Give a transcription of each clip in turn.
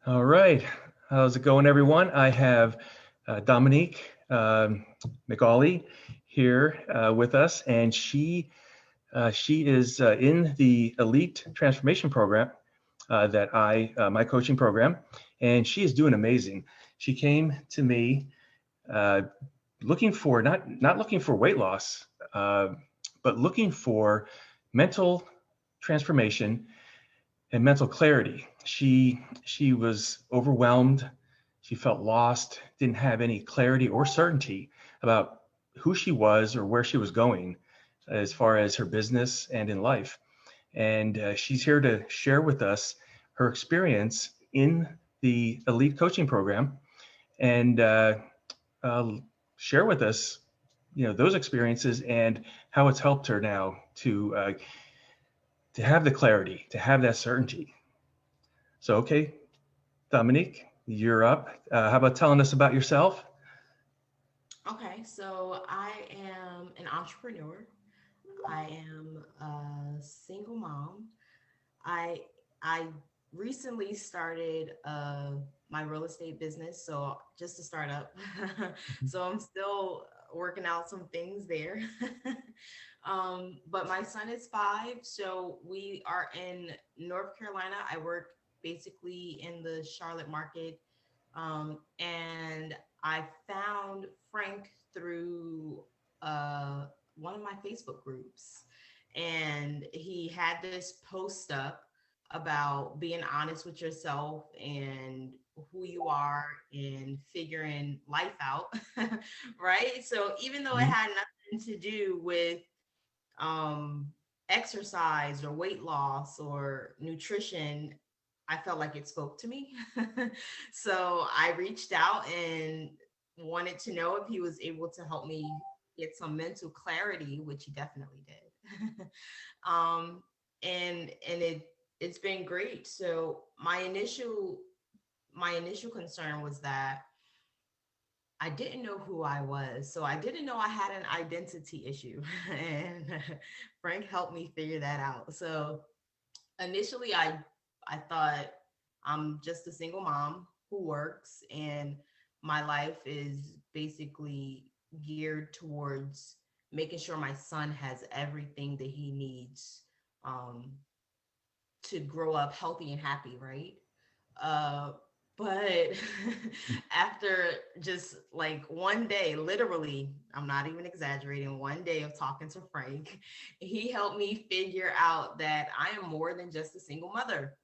All right. How's it going, everyone? I have Dominique Mcauley here with us, and she is in the Elite Transformation Program that my coaching program, and she is doing amazing. She came to me uh, looking for not looking for weight loss, uh, but looking for mental transformation and mental clarity. She was overwhelmed. She felt lost, didn't have any clarity or certainty about who she was or where she was going as far as her business and in life. And she's here to share with us her experience in the elite coaching program and uh, share with us, those experiences and how it's helped her now to have the clarity, to have that certainty. So, okay, Dominique, you're up. How about telling us about yourself? Okay, so I am an entrepreneur. I am a single mom. I I recently started my real estate business, so just to start up. So I'm still working out some things there. But my son is 5, so we are in North Carolina. I work basically in the Charlotte market, and I found Frank through uh, one of my Facebook groups. And he had this post up about being honest with yourself and who you are and figuring life out. Right. So even though it Mhm. had nothing to do with um, exercise or weight loss or nutrition, I felt like it spoke to me. So I reached out and wanted to know if he was able to help me get some mental clarity, which he definitely did. um, and it's been great. So my initial concern was that I didn't know who I was. So I didn't know I had an identity issue. And Frank helped me figure that out. So initially I thought I'm just a single mom who works, and my life is basically geared towards making sure my son has everything that he needs um, to grow up healthy and happy, right? Uh, but after just like one day, literally, I'm not even exaggerating, one day of talking to Frank, he helped me figure out that I am more than just a single mother.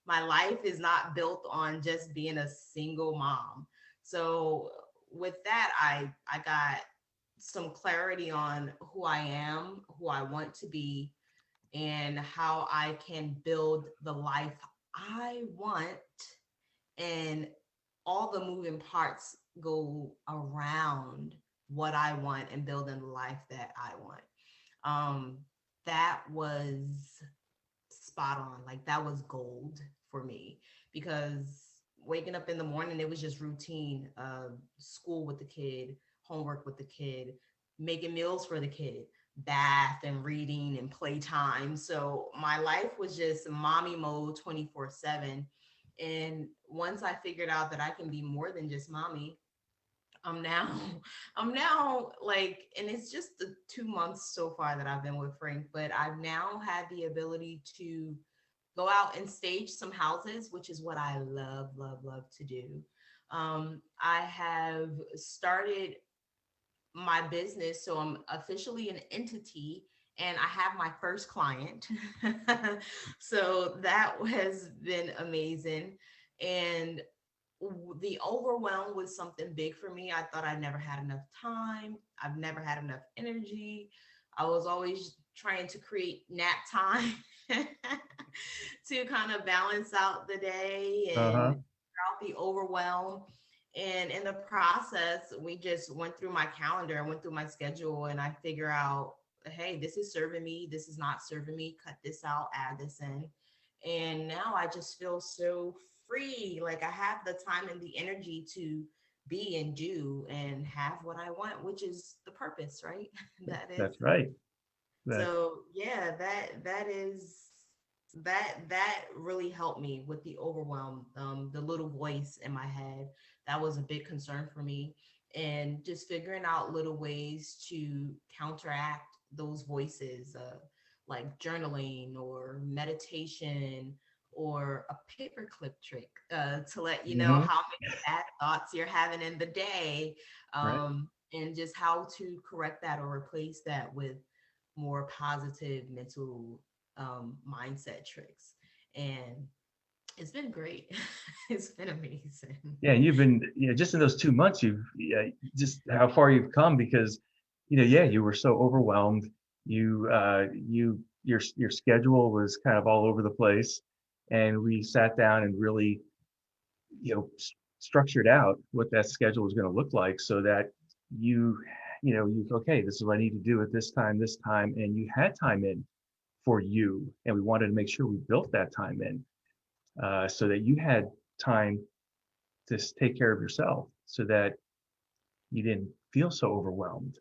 My life is not built on just being a single mom. So with that, I got some clarity on who I am, who I want to be, and how I can build the life I want, and all the moving parts go around what I want and building the life that I want. Um, that was spot on. Like that was gold for me, because waking up in the morning, it was just routine. School with the kid, homework with the kid, making meals for the kid, bath and reading and playtime. So my life was just mommy mode 24/7. And once I figured out that I can be more than just mommy, I'm now I'm now like, and it's just the 2 months so far that I've been with Frank, but I've now had the ability to go out and stage some houses, which is what I love, love, love to do. I have started my business, so I'm officially an entity, and I have my first client. So that has been amazing. And the overwhelm was something big for me. I thought I never had enough time. I've never had enough energy. I was always trying to create nap time to kind of balance out the day and Uh-huh. out the overwhelm. And in the process, we just went through my calendar, I went through my schedule, and I figure out, hey, this is serving me, this is not serving me, cut this out, add this in. And now I just feel so free. Like I have the time and the energy to be and do and have what I want, which is the purpose, right? That is. That's right. That So yeah, that is That really helped me with the overwhelm, the little voice in my head. That was a big concern for me, and just figuring out little ways to counteract those voices, like journaling or meditation or a paperclip trick, to let you know Hmm. how many bad thoughts you're having in the day, Right. and just how to correct that or replace that with more positive mental, mindset tricks. And it's been great. It's been amazing. Yeah, and you've been, just in those 2 months, you've, yeah, just how far you've come because, yeah, you were so overwhelmed. Your schedule was kind of all over the place, and we sat down and really, structured out what that schedule was going to look like so that you, okay, this is what I need to do at this time, and you had time in for you, and we wanted to make sure we built that time in, so that you had time to take care of yourself so that you didn't feel so overwhelmed,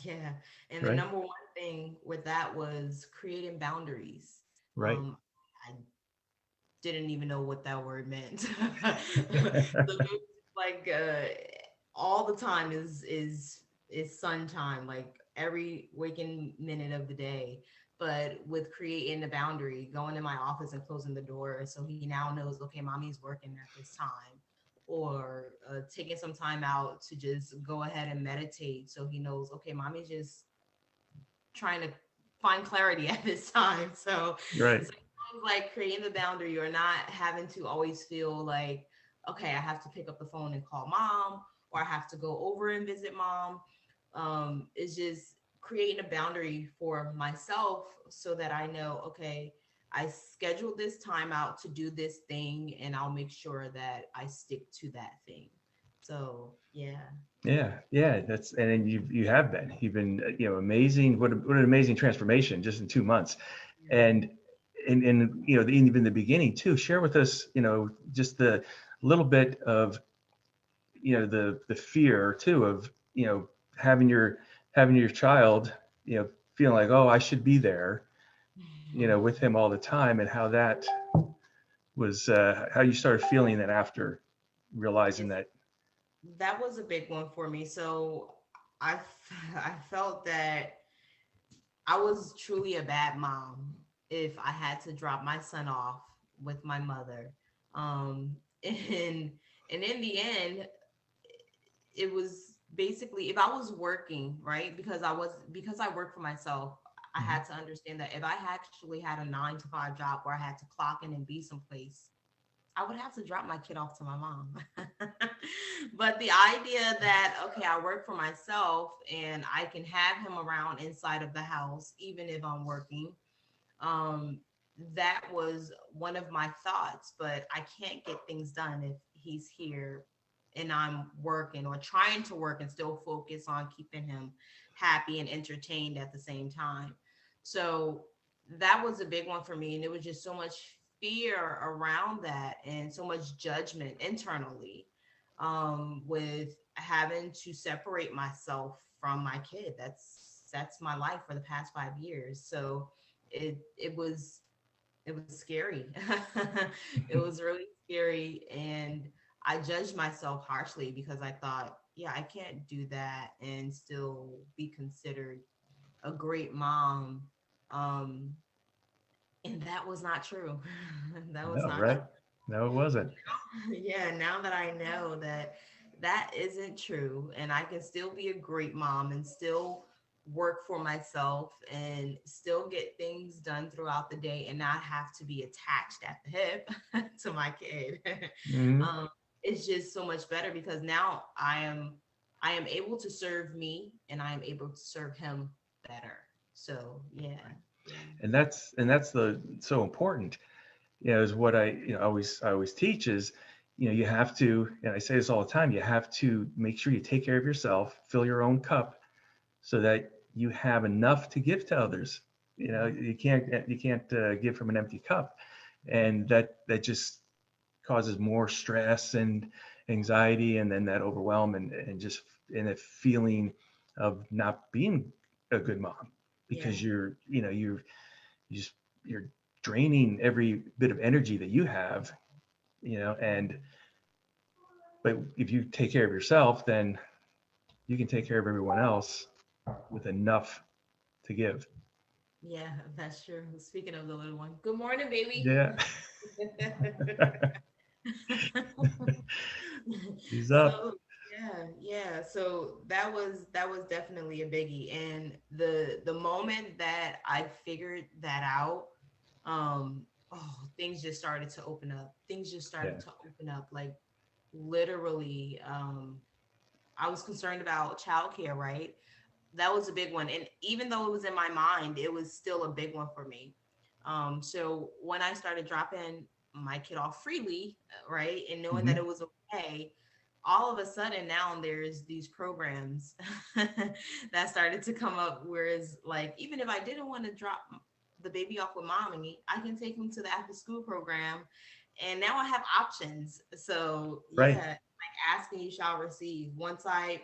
Yeah. And the right? number one thing with that was creating boundaries. Right. I didn't even know what that word meant. So like, all the time is sun time, like every waking minute of the day. But with creating a boundary, going in my office and closing the door, so he now knows, okay, mommy's working at this time, or taking some time out to just go ahead and meditate, so he knows, okay, mommy's just trying to find clarity at this time. Right. So like creating the boundary, or not having to always feel like, okay, I have to pick up the phone and call mom, or I have to go over and visit mom. Is just creating a boundary for myself, so that I know, okay, I scheduled this time out to do this thing, and I'll make sure that I stick to that thing. So yeah. Yeah, yeah, and then you've been, amazing. What an amazing transformation just in 2 months. And even the beginning too, share with us, just the little bit of, the fear too of, having your child, feeling like, oh, I should be there, with him all the time, and how that was, how you started feeling that after realizing Yes, that. that was a big one for me. So I felt that I was truly a bad mom if I had to drop my son off with my mother. And in the end, it was basically, if I was working, right? Because I work for myself, I Mhm. had to understand that if I actually had a 9 to 5 job where I had to clock in and be someplace, I would have to drop my kid off to my mom. But the idea that, okay, I work for myself and I can have him around inside of the house, even if I'm working, um, that was one of my thoughts. But I can't get things done if he's here and I'm working, or trying to work and still focus on keeping him happy and entertained at the same time. So that was a big one for me. And it was just so much fear around that, and so much judgment internally, with having to separate myself from my kid. That's my life for the past 5 years. So it was scary. It was really scary, and I judged myself harshly because I thought, yeah, I can't do that and still be considered a great mom. Um, and that was not true. That was No, not right? true. No, it wasn't. Yeah, now that I know that that isn't true, and I can still be a great mom and still work for myself and still get things done throughout the day, and not have to be attached at the hip to my kid. Hmm. um, it's just so much better, because now I am able to serve me, and I am able to serve him better. So yeah, yeah. And that's the so important, is what I, I always teach is, you have to, and I say this all the time, you have to make sure you take care of yourself, fill your own cup, so that you have enough to give to others. You can't give from an empty cup, and that just causes more stress and anxiety, and then that overwhelm, and just and a feeling of not being a good mom, Yeah. because you're you just you're draining every bit of energy that you have, and but if you take care of yourself, then you can take care of everyone else with enough to give. Yeah, that's true. Speaking of the little one, good morning, baby. Yeah. He's up. So yeah. So that was definitely a biggie. And the moment that I figured that out, things just started to open up. Things just started Yeah. to open up. Like literally, I was concerned about childcare, right? That was a big one. And even though it was in my mind, it was still a big one for me. So when I started dropping my kid off freely, right, and knowing that Hmm. it was okay, all of a sudden now there's these programs that started to come up. Whereas, like, even if I didn't want to drop the baby off with mommy, I can take him to the after school program. And now I have options. So Right. yeah, like asking you shall receive. Once I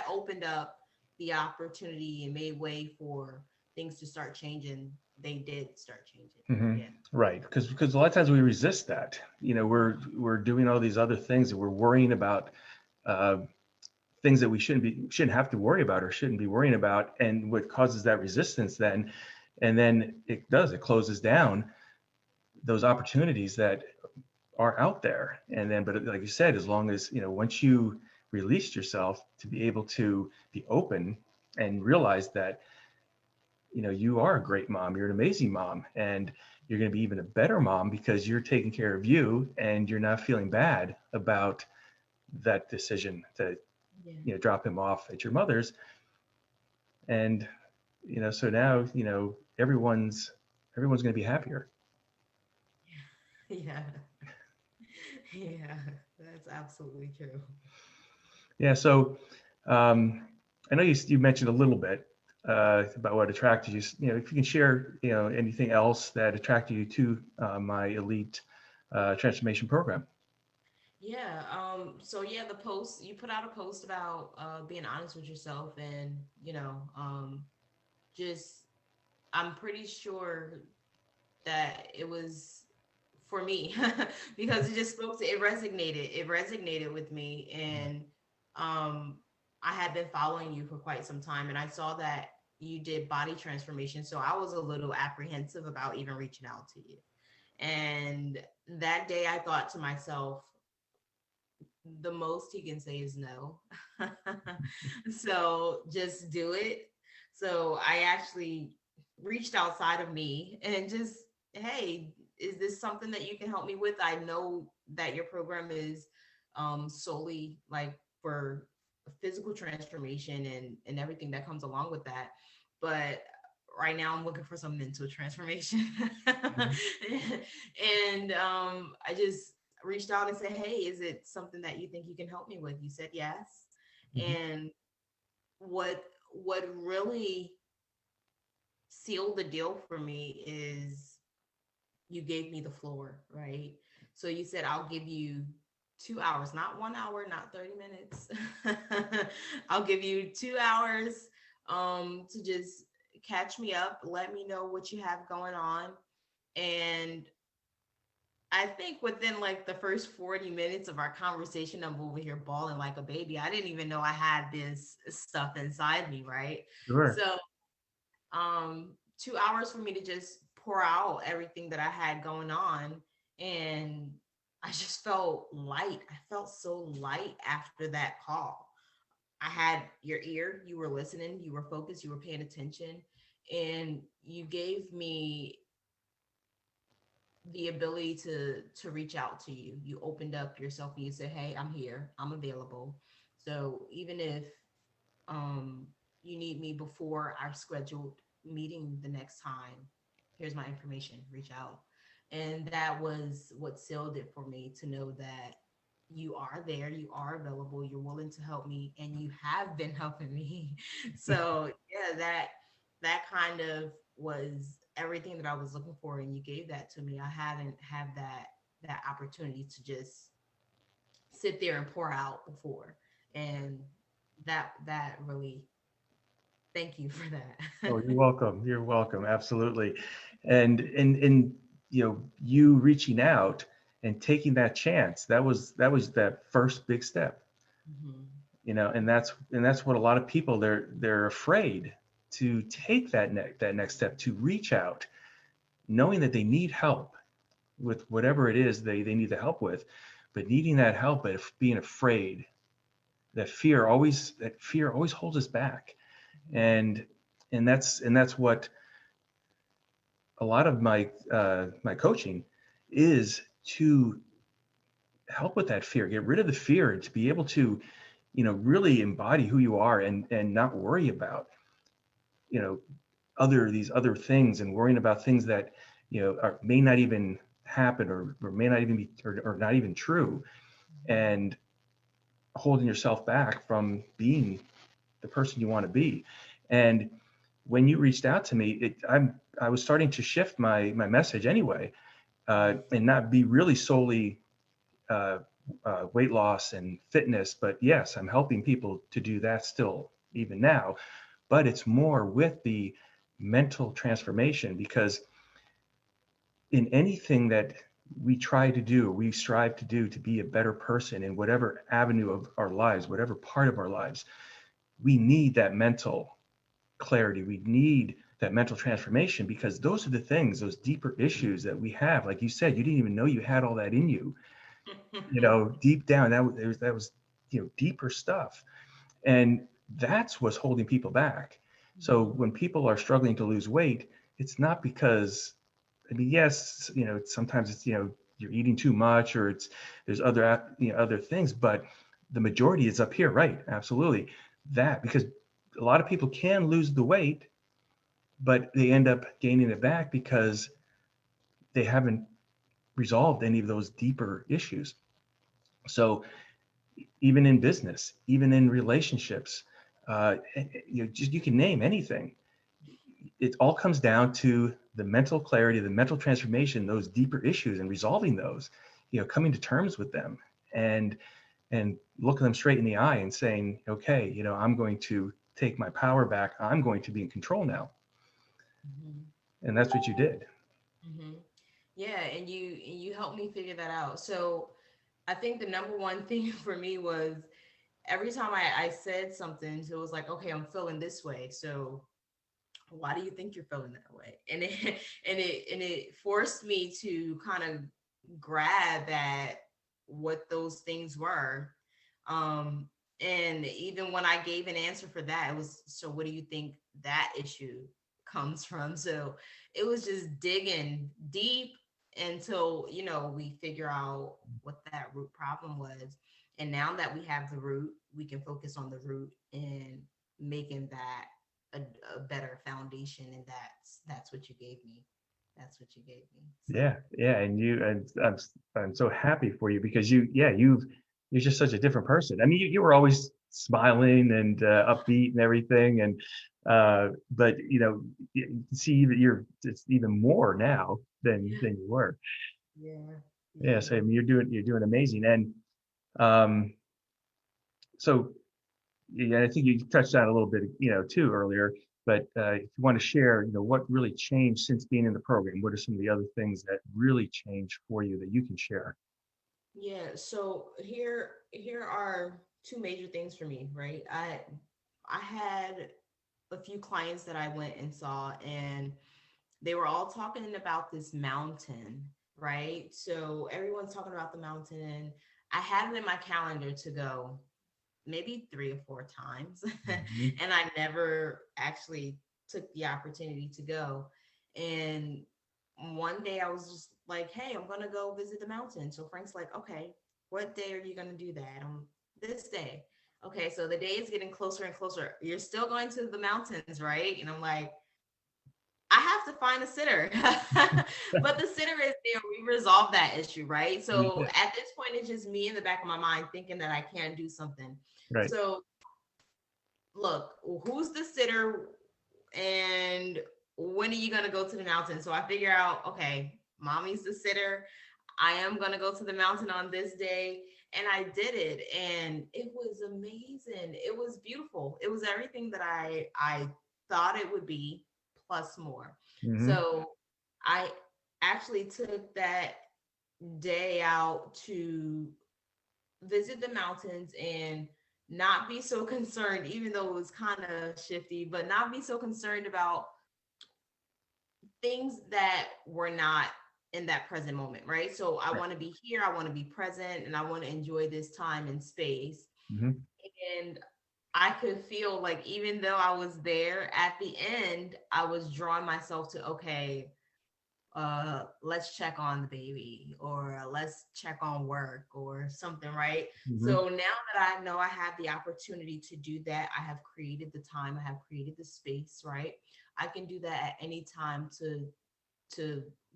opened up the opportunity and made way for things to start changing, they did start changing. Hmm. Yeah. Right. Because a lot of times we resist that. We're doing all these other things that we're worrying about, uh, things that we shouldn't have to worry about or shouldn't be worrying about, and what causes that resistance then, and then it closes down those opportunities that are out there. And then, but like you said, as long as, once you released yourself to be able to be open and realize that, you are a great mom, you're an amazing mom, and you're going to be even a better mom because you're taking care of you and you're not feeling bad about that decision to, Yeah. drop him off at your mother's. And, so now, everyone's going to be happier. Yeah. Yeah. That's absolutely true. Yeah. So, I know you mentioned a little bit, about what attracted you. If you can share, anything else that attracted you to, my elite, transformation program. Yeah. So yeah, the post you put out a post about being honest with yourself and, just I'm pretty sure that it was for me because it just spoke to it resonated with me. And um I had been following you for quite some time, and I saw that you did body transformation, so I was a little apprehensive about even reaching out to you. And that day I thought to myself, the most he can say is no. So just do it. So I actually reached outside of me and just, hey, is this something that you can help me with? I know that your program is solely like for physical transformation and everything that comes along with that. But right now I'm looking for some mental transformation. Mhm. And I just reached out and said, hey, is it something that you think you can help me with? You said yes. Mhm. And what really sealed the deal for me is you gave me the floor, right? So you said, I'll give you 2 hours, not 1 hour, not 30 minutes. I'll give you 2 hours to just catch me up, let me know what you have going on. And I think within like the first 40 minutes of our conversation, I'm over here bawling like a baby. I didn't even know I had this stuff inside me, right? Sure. So, 2 hours for me to just pour out everything that I had going on. And I just felt light. I felt so light after that call. I had your ear, you were listening, you were focused, you were paying attention, and you gave me the ability to reach out to you. You opened up yourself and you said, hey, I'm here, I'm available. So even if um you need me before our scheduled meeting the next time, here's my information, reach out. And that was what sealed it for me, to know that you are there, you are available, you're willing to help me, and you have been helping me. So yeah, that kind of was everything that I was looking for, and you gave that to me. I hadn't had that opportunity to just sit there and pour out before. And that really, thank you for Oh, that. you're welcome. You're welcome. Absolutely. And you reaching out and taking that chance, that was that first big step. Mhm. And that's what a lot of people, they're afraid to take that next step, to reach out, knowing that they need help with whatever it is they need the help with, but needing that help, but being afraid. That fear always holds us back. Mhm. And that's what a lot of my coaching is, to help with that fear, get rid of the fear, to be able to really embody who you are, and not worry about you know these other things, and worrying about things that may not even happen, or may not even be, or not even true, Mhm. and holding yourself back from being the person you want to be. And when you reached out to me, I was starting to shift my message anyway, and not be really solely uh, weight loss and fitness. But yes, I'm helping people to do that still, even now. But it's more with the mental transformation, because in anything that we try to do, we strive to do, to be a better person in whatever avenue of our lives, whatever part of our lives, we need that mental clarity. We need that mental transformation, because those are the things, those deeper issues that we have. Like you said, you didn't even know you had all that in you. Deep down, that was deeper stuff, and that's what's holding people back. So Mhm. when people are struggling to lose weight, it's not because, I mean, yes, sometimes it's, you're eating too much, or there's other things, but the majority is up here, right? Absolutely. That, because a lot of people can lose the weight, but they end up gaining it back because they haven't resolved any of those deeper issues. So even in business, even in relationships, you can name anything. It all comes down to the mental clarity, the mental transformation, those deeper issues, and resolving those. Coming to terms with them, and looking them straight in the eye and saying, okay, I'm going to take my power back. I'm going to be in control now. Mhm. And that's what you did. Mhm. Yeah, and you helped me figure that out. So I think the number one thing for me was every time I said something, so it was like, okay, I'm feeling this way. So why do you think you're feeling that way? And it and it forced me to kind of grab at what those things were. Um, and even when I gave an answer for that, it was, so what do you think that issue comes from? So it was just digging deep until, we figure out what that root problem was. And now that we have the root, we can focus on the root and making that a better foundation. And that's what you gave me. That's what you gave me. So Yeah, and I'm so happy for you, because you're just such a different person. I mean, you were always smiling and upbeat and everything, and but you can see that you're just even more now than you were. yeah, Yeah, yeah. so I mean, you're doing amazing. And um, so yeah, I think you touched on a little bit, too, earlier. But if you want to share, what really changed since being in the program, what are some of the other things that really changed for you that you can share? Yeah, so here are two major things for me, right? I had a few clients that I went and saw, and they were all talking about this mountain, right? So everyone's talking about the mountain, and I had it in my calendar to go maybe 3 or 4 times, Mhm. and I never actually took the opportunity to go. And one day I was just like, "Hey, I'm gonna go visit the mountain." So Frank's like, "Okay, what day are you gonna do that?" This day. Okay, so the day is getting closer and closer. You're still going to the mountains, right? And I'm like, I have to find a sitter. But the sitter is there. We resolved that issue, right? You So did. at this point, it's just me in the back of my mind thinking that I can't do something. Right. So look, who's the sitter and when are you going to go to the mountain? So I figure out, okay, mommy's the sitter. I am going to go to the mountain on this day. And I did it. And it was amazing. It was beautiful. It was everything that I thought it would be plus more. Hmm. So I actually took that day out to visit the mountains and not be so concerned, even though it was kind of shifty, but not be so concerned about things that were not in that present moment, right? So I Right. want to be here, I want to be present, and I want to enjoy this time and space. Hmm. And I could feel like even though I was there at the end, I was drawing myself to, okay, let's check on the baby, or let's check on work or something, right? Hmm. So now that I know I have the opportunity to do that, I have created the time, I have created the space, right? I can do that at any time to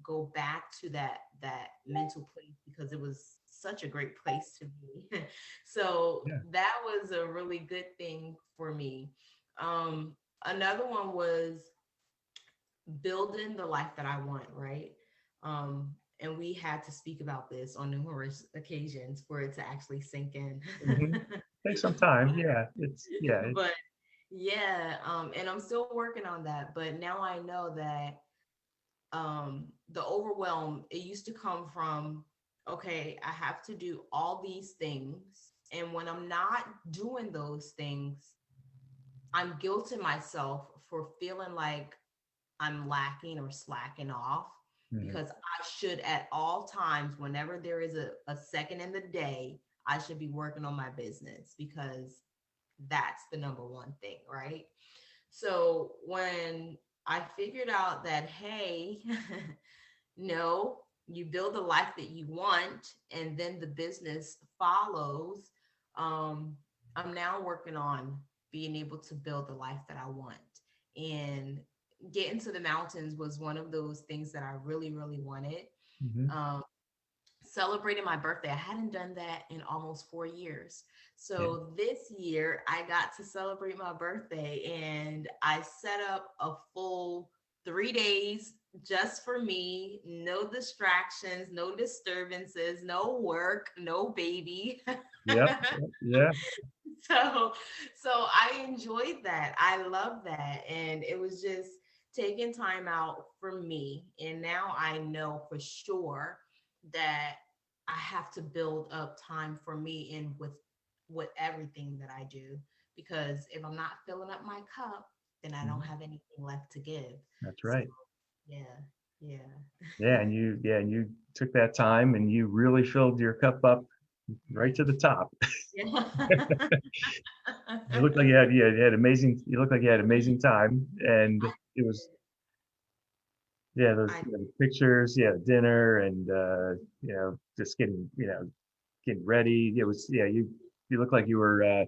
go back to that mental place, because it was such a great place to be. So Yeah. that was a really good thing for me. Another one was building the life that I want, right? And we had to speak about this on numerous occasions for it to actually sink in. Hmm. Take some time. Yeah. But yeah, and I'm still working on that. But now I know that the overwhelm, it used to come from, okay, I have to do all these things. And when I'm not doing those things, I'm guilting myself for feeling like I'm lacking or slacking off, Hmm. because I should at all times, whenever there is a second in the day, I should be working on my business, because that's the number one thing, right? So when I figured out that, hey, no, you build the life that you want and then the business follows. I'm now working on being able to build the life that I want. And getting to the mountains was one of those things that I really, really wanted. Hmm. Um, Celebrating my birthday, I hadn't done that in almost 4 years. Yeah. So this year I got to celebrate my birthday, and I set up a full 3 days just for me, no distractions, no disturbances, no work, no baby. Yep. Yeah. so so I enjoyed that. I love that. And it was just taking time out for me. And now I know for sure that I have to build up time for me in with everything that I do. Because if I'm not filling up my cup, then I don't Mhm. have anything left to give. That's So right. yeah, yeah. Yeah, and you took that time and you really filled your cup up right to the top. Yeah. You looked like you had amazing. You looked like you had amazing time, and it was yeah those I the pictures, yeah, dinner, and just getting ready. It was yeah you looked like you were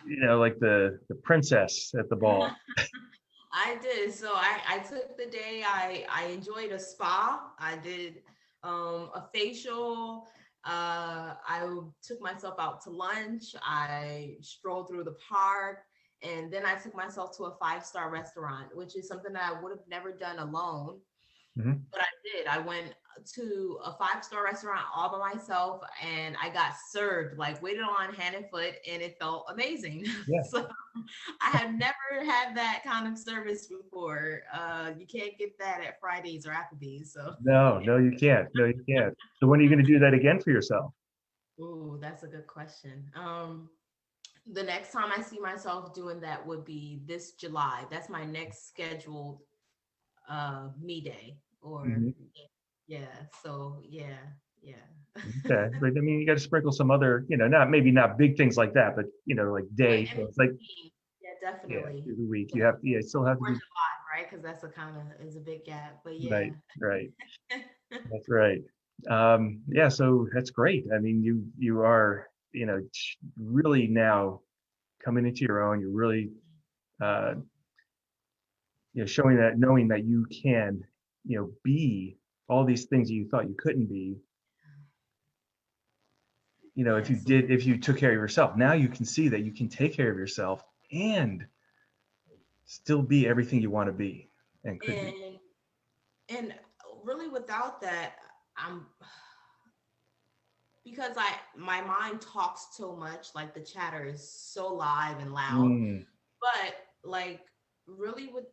like the princess at the ball. I did. So I took the day. I enjoyed a spa. I did a facial. I took myself out to lunch. I strolled through the park, and then I took myself to a five-star restaurant, which is something that I would have never done alone. Hmm. But I did. I went to a five-star restaurant all by myself, and I got served, like waited on hand and foot, and it felt amazing. Yeah. So I have never had that kind of service before. You can't get that at Fridays or Applebee's. So, No, no, you can't. No, you can't. So when are you going to do that again for yourself? ooh, that's a good question. The next time I see myself doing that would be this July. That's my next scheduled me day. Or Hmm. yeah. So yeah, yeah. Okay, but I mean, you got to sprinkle some other, not maybe not big things like that, but like But day in things like between, yeah, yeah definitely. through the week. You Yeah. have to yeah, still have to Before be July, right? Because that's a kind of is a big gap. But yeah. right, right. That's right. Yeah, so that's great. I mean, you are really now coming into your own. You're really uh, showing that, knowing that you can be all these things that you thought you couldn't be. If you Yes. did, if you took care of yourself. Now you can see that you can take care of yourself and still be everything you want to be and could be. And and really without that, I'm because I my mind talks so much, like the chatter is so live and loud. Mm, But like really with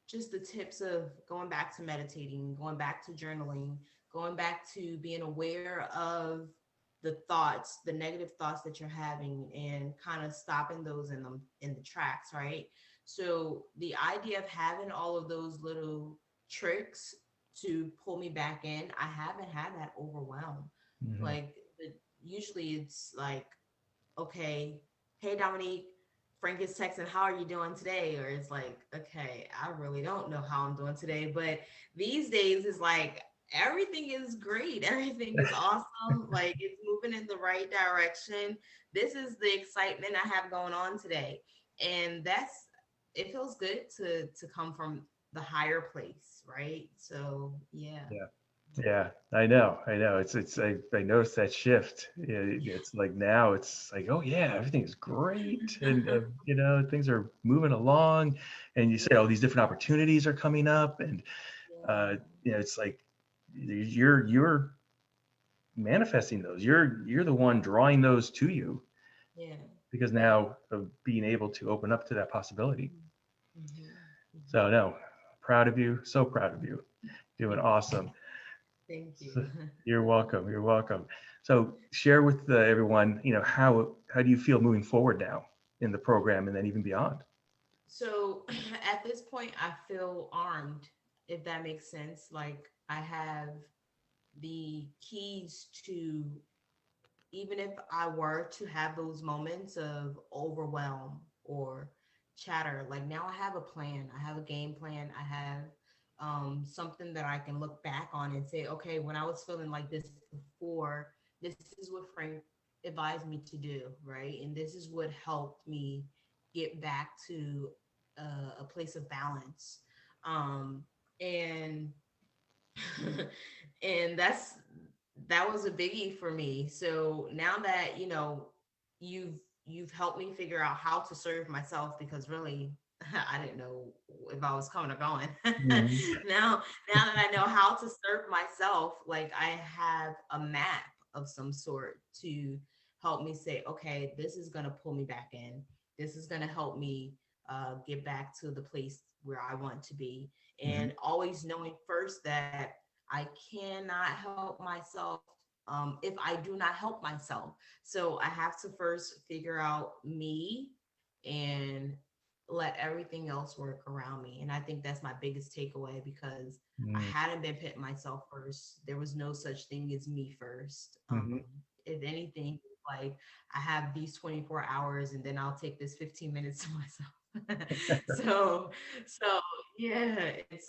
just the tips of going back to meditating, going back to journaling, going back to being aware of the thoughts, the negative thoughts that you're having, and kind of stopping those in the tracks, right? So the idea of having all of those little tricks to pull me back in, I haven't had that overwhelm. Hmm. Like usually it's like, okay, hey Dominique, Frank is texting, how are you doing today? Or it's like, okay, I really don't know how I'm doing today. But these days it's like everything is great. Everything is awesome. Like it's moving in the right direction. This is the excitement I have going on today. And that's it feels good to come from the higher place, right? So yeah. Yeah. Yeah, I know. I know. I noticed that shift. It's like now it's like, oh yeah, everything is great, and things are moving along, and you say, oh, these different opportunities are coming up, and uh, Yeah. it's like you're manifesting those. You're the one drawing those to you Yeah. because now of being able to open up to that possibility. Mhm. Mhm. So Mhm. no, proud of you. So proud of you. Doing Thank you. awesome. Thank you. So, you're welcome. You're welcome. So share with everyone, how do you feel moving forward now in the program and then even beyond? So at this point, I feel armed, if that makes sense. Like I have the keys to, even if I were to have those moments of overwhelm or chatter, like now I have a plan, I have a game plan, I have something that I can look back on and say, okay, when I was feeling like this before, this is what Frank advised me to do, right? And this is what helped me get back to a place of balance. Um, and and that was a biggie for me. So now that you've you've helped me figure out how to serve myself, because really I didn't know if I was coming or going. Mhm. Now that I know how to serve myself, like I have a map of some sort to help me say, okay, this is gonna pull me back in. This is gonna help me get back to the place where I want to be, Mhm. and always knowing first that I cannot help myself if I do not help myself. So I have to first figure out me and let everything else work around me. And I think that's my biggest takeaway, because I Mhm. hadn't been putting myself first. There was no such thing as me first. Mhm. If anything, like I have these 24 hours and then I'll take this 15 minutes to myself. so so yeah, it's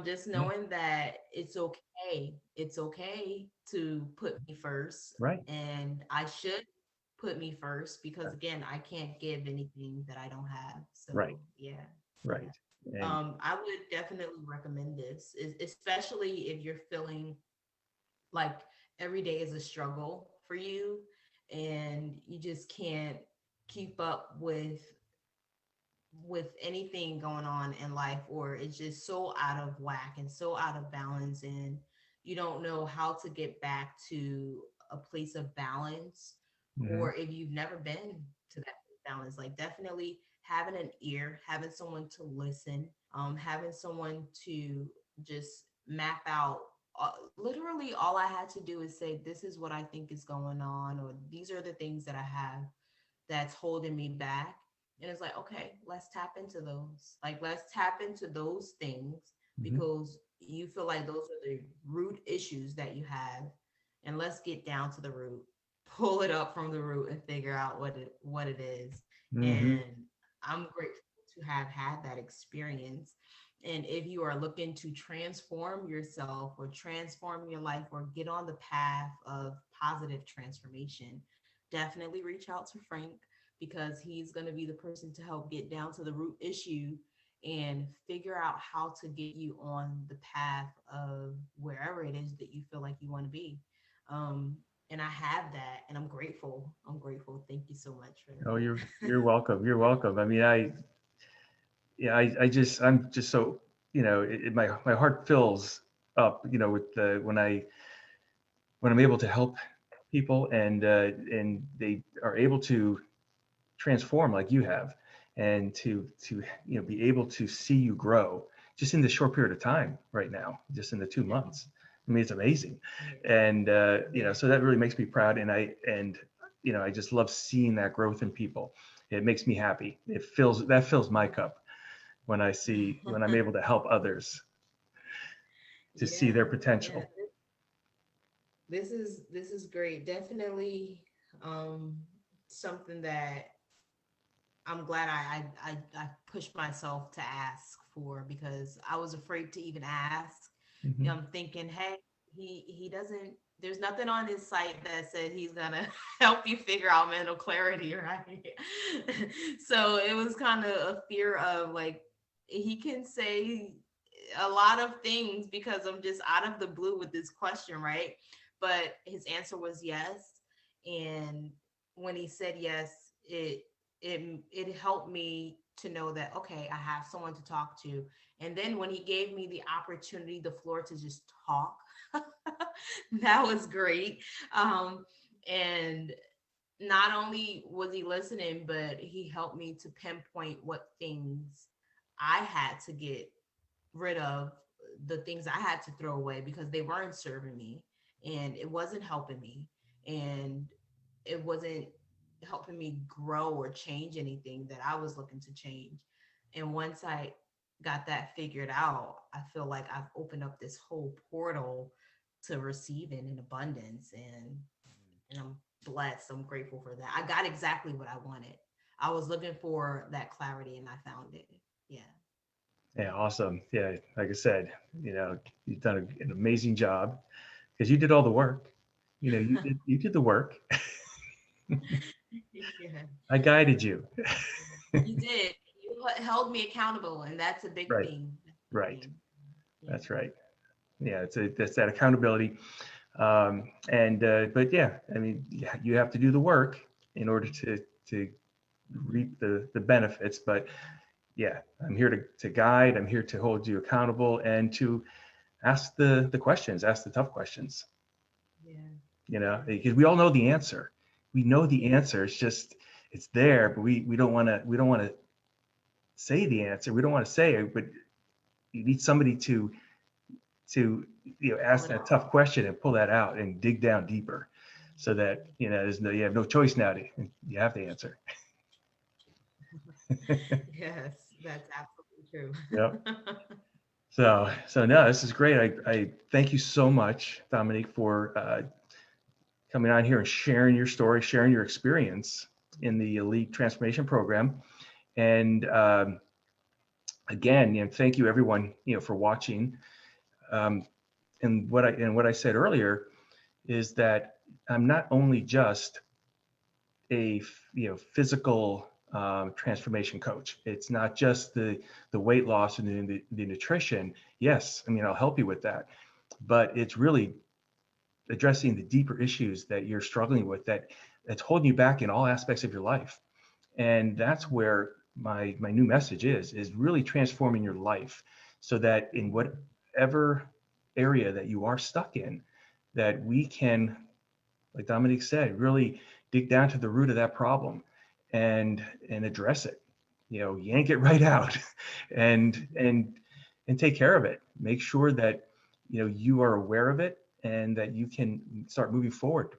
just Yeah. knowing that it's okay to put me first, Right. and I should put me first, because again, I can't give anything that I don't have. Right. So yeah. Yeah. Right. And I would definitely recommend this, especially if you're feeling like every day is a struggle for you and you just can't keep up with anything going on in life, or it's just so out of whack and so out of balance, and you don't know how to get back to a place of balance, mhm. or if you've never been to that balance, like definitely having an ear, having someone to listen, having someone to just map out, literally all I had to do is say, this is what I think is going on, or these are the things that I have that's holding me back. And it's like, okay, let's tap into those. Like, let's tap into those things, Mhm. because you feel like those are the root issues that you have. And let's get down to the root, pull it up from the root and figure out what it is. Mhm. And I'm grateful to have had that experience. And if you are looking to transform yourself or transform your life or get on the path of positive transformation, definitely reach out to Frank, because he's going to be the person to help get down to the root issue and figure out how to get you on the path of wherever it is that you feel like you want to be. Um, and I have that, and I'm grateful. I'm grateful. Thank you so much for Oh, you're that. welcome. You're welcome. I mean, I'm just so, my heart fills up, with the when I'm able to help people and they are able to transform like you have. and to be able to see you grow just in this short period of time right now, just in the 2 months. I mean, it's amazing. And Yeah. so that really makes me proud. And I just love seeing that growth in people. It makes me happy. That fills my cup when I'm able to help others to see Yeah. their Yeah. potential. This is great. Definitely um something that I'm glad I pushed myself to ask for, because I was afraid to even ask. Hmm. I'm thinking, hey, he doesn't. There's nothing on his site that said he's gonna help you figure out mental clarity, right? So it was kind of a fear of like he can say a lot of things because I'm just out of the blue with this question, right? But his answer was yes, and when he said yes, it helped me to know that okay, I have someone to talk to. And then when he gave me the opportunity, the floor to just talk, that was great. And not only was he listening, but he helped me to pinpoint what things I had to get rid of, the things I had to throw away because they weren't serving me and it wasn't helping me. And it wasn't helping me grow or change anything that I was looking to change. And once I got that figured out, I feel like I've opened up this whole portal to receiving in abundance, and I'm blessed. I'm grateful for that. I got exactly what I wanted. I was looking for that clarity and I found it. Yeah. Yeah, awesome. Yeah, like I said, you've done an amazing job because you did all the work. You did the work. Yeah. I guided you. You did. You held me accountable, and that's a big Right, thing. That's a big right. thing. Yeah. That's right. Yeah, it's that accountability. But yeah, I mean, yeah, you have to do the work in order to reap the benefits. But yeah, I'm here to guide. I'm here to hold you accountable and to ask the questions, ask the tough questions. Yeah. Yeah. Because we all know the answer. We know the answer. It's just it's there, but we don't want to say the answer. We don't want to say it, but you need somebody to Pull ask it that out. tough question and pull that out and dig down deeper, so that you have no choice now. You have the answer. Yes, that's absolutely Yep. true. So no, this is great. I thank you so much, Dominique, for coming on here and sharing your story, sharing your experience in the Elite Transformation Program. And again, thank you everyone, for watching. Um, and what I said earlier is that I'm not only just a physical transformation coach. It's not just the weight loss and the nutrition. Yes, I mean I'll help you with that, but it's really addressing the deeper issues that you're struggling with that's holding you back in all aspects of your life. And that's where my new message is really transforming your life so that in whatever area that you are stuck in, that we can, like Dominique said, really dig down to the root of that problem and address it. Yank it right out and take care of it. Make sure that you are aware of it and that you can start moving forward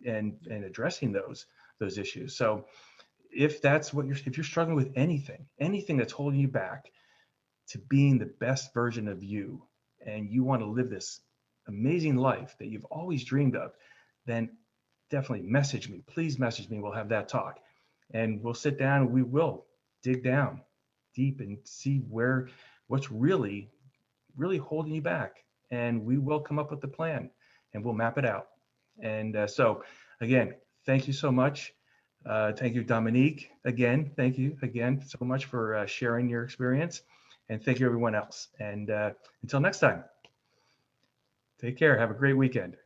and addressing those issues. So if you're struggling with anything that's holding you back to being the best version of you, and you want to live this amazing life that you've always dreamed of, then definitely message me. Please message me. We'll have that talk. And we'll sit down and we will dig down deep and see what's really holding you back. And we will come up with the plan and we'll map it out. And so, again, thank you so much. Thank you, Dominique. Again, thank you again so much for sharing your experience. And thank you, everyone else. And until next time, take care. Have a great weekend.